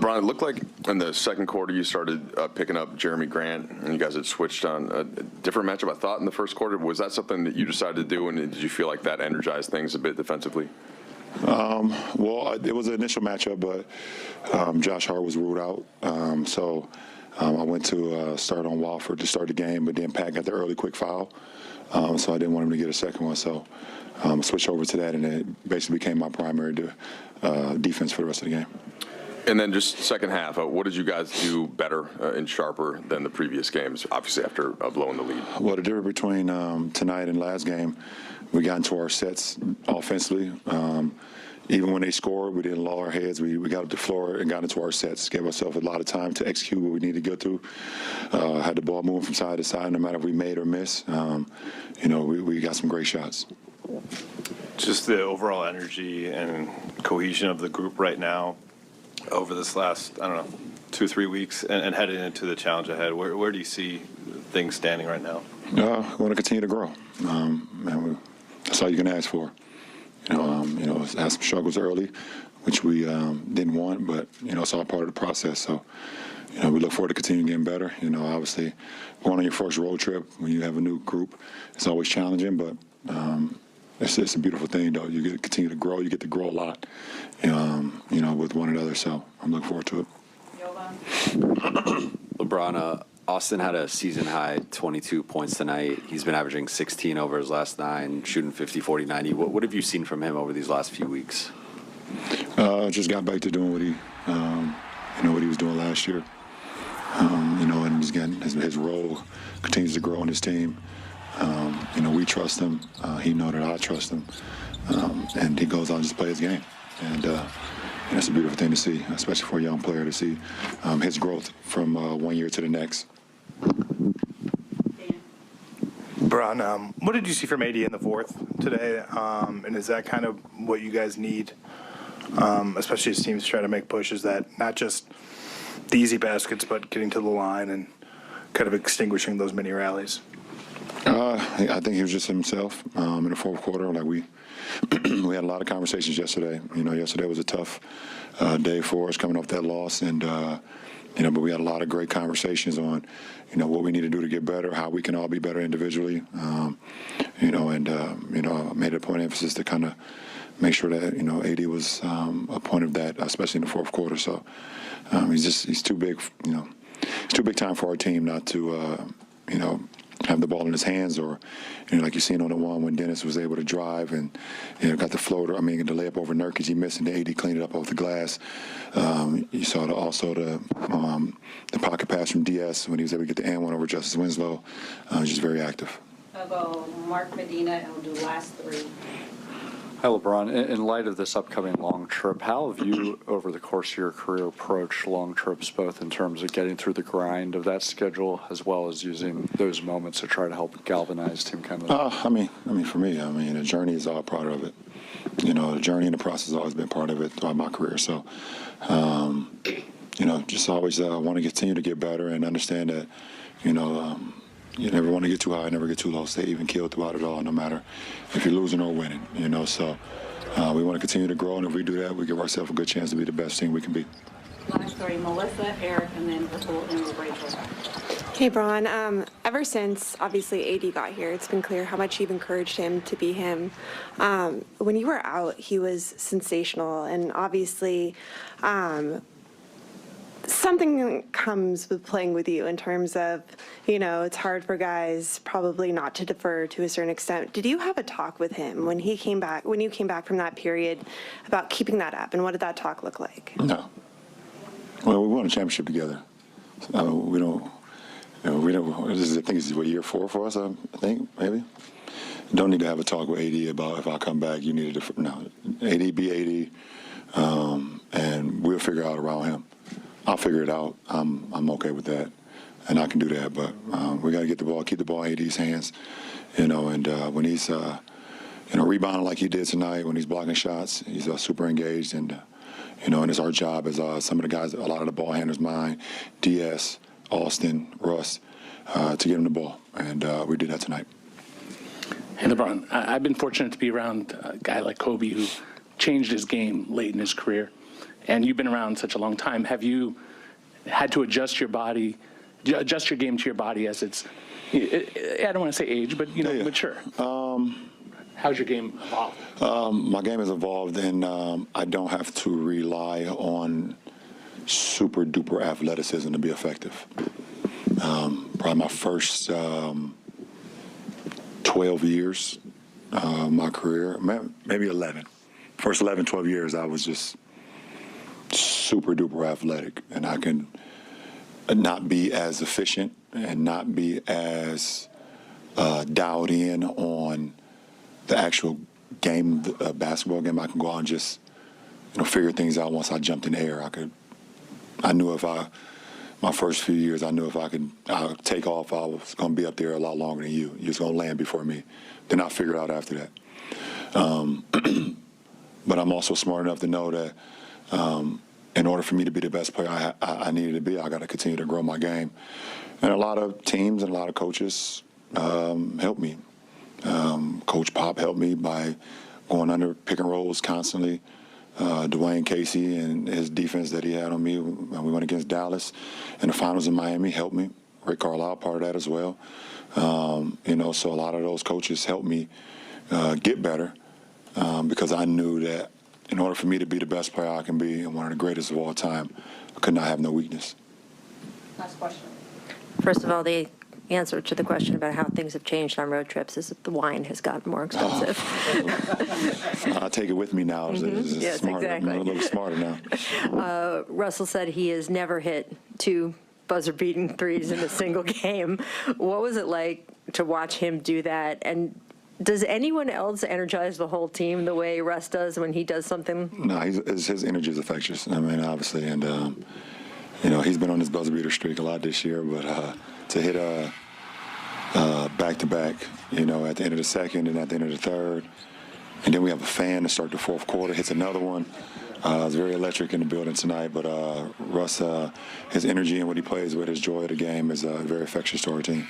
LeBron, it looked like in the second quarter you started picking up Jeremy Grant, and you guys had switched on a different matchup, I thought, in the first quarter. Was that something that you decided to do, and did you feel like that energized things a bit defensively? Well, it was an initial matchup, but Josh Hart was ruled out. So I went to start on Walford to start the game, but then Pat got the early quick foul. So I didn't want him to get a second one. So I switched over to that, and it basically became my primary defense for the rest of the game. And then just second half, what did you guys do better and sharper than the previous games, obviously after blowing the lead? Well, the difference between tonight and last game, we got into our sets offensively. Even when they scored, we didn't lower our heads. We got up the floor and got into our sets, gave ourselves a lot of time to execute what we needed to go through. Had the ball moving from side to side, no matter if we made or missed. We got some great shots. Just the overall energy and cohesion of the group right now over this last, 2-3 weeks and heading into the challenge ahead, where do you see things standing right now? We want to continue to grow. That's all you can ask for. Had some struggles early, which we didn't want, but, it's all part of the process. So, we look forward to continuing getting better. Obviously, going on your first road trip when you have a new group, it's always challenging, but it's a beautiful thing, though. You get to continue to grow. You get to grow a lot, with one another. So I'm looking forward to it. LeBron, Austin had a season-high 22 points tonight. He's been averaging 16 over his last 9, shooting 50, 40, 90. What have you seen from him over these last few weeks? Just got back to doing what he was doing last year. And he's getting his role continues to grow on his team. We trust him. He knows that I trust him. And he goes out and just plays his game. And it's a beautiful thing to see, especially for a young player to see his growth from 1 year to the next. LeBron, what did you see from AD in the fourth today? And is that kind of what you guys need, especially as teams try to make pushes, that not just the easy baskets, but getting to the line and kind of extinguishing those mini rallies? I think he was just himself in the fourth quarter. Like we had a lot of conversations yesterday. Yesterday was a tough day for us coming off that loss, and but we had a lot of great conversations on what we need to do to get better, how we can all be better individually. I made it a point of emphasis to kind of make sure that AD was a point of that, especially in the fourth quarter. So he's too big. It's too big time for our team not to have the ball in his hands, or like you seen on the one when Dennis was able to drive and got the floater. The layup over Nurkic, he missed, and the AD cleaned it up off the glass. You saw the pocket pass from DS when he was able to get the and one over Justice Winslow. Just very active. I'll go Mark Medina, and we'll do last three. Hi, LeBron. In light of this upcoming long trip, how have you, over the course of your career, approached long trips, both in terms of getting through the grind of that schedule as well as using those moments to try to help galvanize team chemistry? For me, the journey is all part of it. The journey and the process has always been part of it throughout my career. So, just always want to continue to get better and understand that, you never want to get too high, never get too low. Stay even keeled throughout it all, no matter if you're losing or winning. So we want to continue to grow, and if we do that, we give ourselves a good chance to be the best team we can be. Last three, Melissa, Eric, and then Rachel. Hey, Bron. Ever since, obviously, AD got here, it's been clear how much you've encouraged him to be him. When you were out, he was sensational, and obviously something comes with playing with you in terms of, it's hard for guys probably not to defer to a certain extent. Did you have a talk with him when you came back from that period about keeping that up, and what did that talk look like? No. Well, we won a championship together. We don't. This is what, year 4 for us. I think maybe. Don't need to have a talk with AD about if I come back. You need to no. AD be AD, and we'll figure out around him. I'll figure it out. I'm okay with that, and I can do that. But we got to get the ball, keep the ball in AD's hands, and when he's rebounding like he did tonight, when he's blocking shots, he's super engaged, and and it's our job as some of the guys, a lot of the ball handlers, mine, DS, Austin, Russ, to get him the ball, and we did that tonight. Hey, LeBron, I've been fortunate to be around a guy like Kobe who changed his game late in his career. and you've been around such a long time. Have you had to adjust your game to your body as it's, I don't want to say age, but, mature? How's your game evolved? My game has evolved, and I don't have to rely on super duper athleticism to be effective. Probably my first 12 years, my career, maybe 11. First 11, 12 years, I was just super duper athletic, and I can not be as efficient and not be as dialed in on the actual game, basketball game. I can go out and just, figure things out once I jumped in the air. I knew my first few years, I knew if I could take off, I was going to be up there a lot longer than you. You're just going to land before me. Then I figured out after that. But I'm also smart enough to know that in order for me to be the best player I needed to be, I got to continue to grow my game. And a lot of teams and a lot of coaches helped me. Coach Pop helped me by going under pick and rolls constantly. Dwayne Casey and his defense that he had on me when we went against Dallas in the finals in Miami helped me. Rick Carlisle, part of that as well. So a lot of those coaches helped me get better because I knew that in order for me to be the best player I can be and one of the greatest of all time, I could not have no weakness. Last question. First of all, the answer to the question about how things have changed on road trips is that the wine has gotten more expensive. I take it with me now. Yes, smarter. exactly. I'm a little smarter now. Russell said he has never hit 2 buzzer-beating threes in a single game. What was it like to watch him do that? And does anyone else energize the whole team the way Russ does when he does something? No, his energy is infectious. I mean, obviously, and he's been on this buzzer beater streak a lot this year. But to hit back-to-back, at the end of the second and at the end of the third, and then we have a fan to start the fourth quarter, hits another one. It's very electric in the building tonight. But Russ, his energy and what he plays with, his joy of the game is very infectious to our team.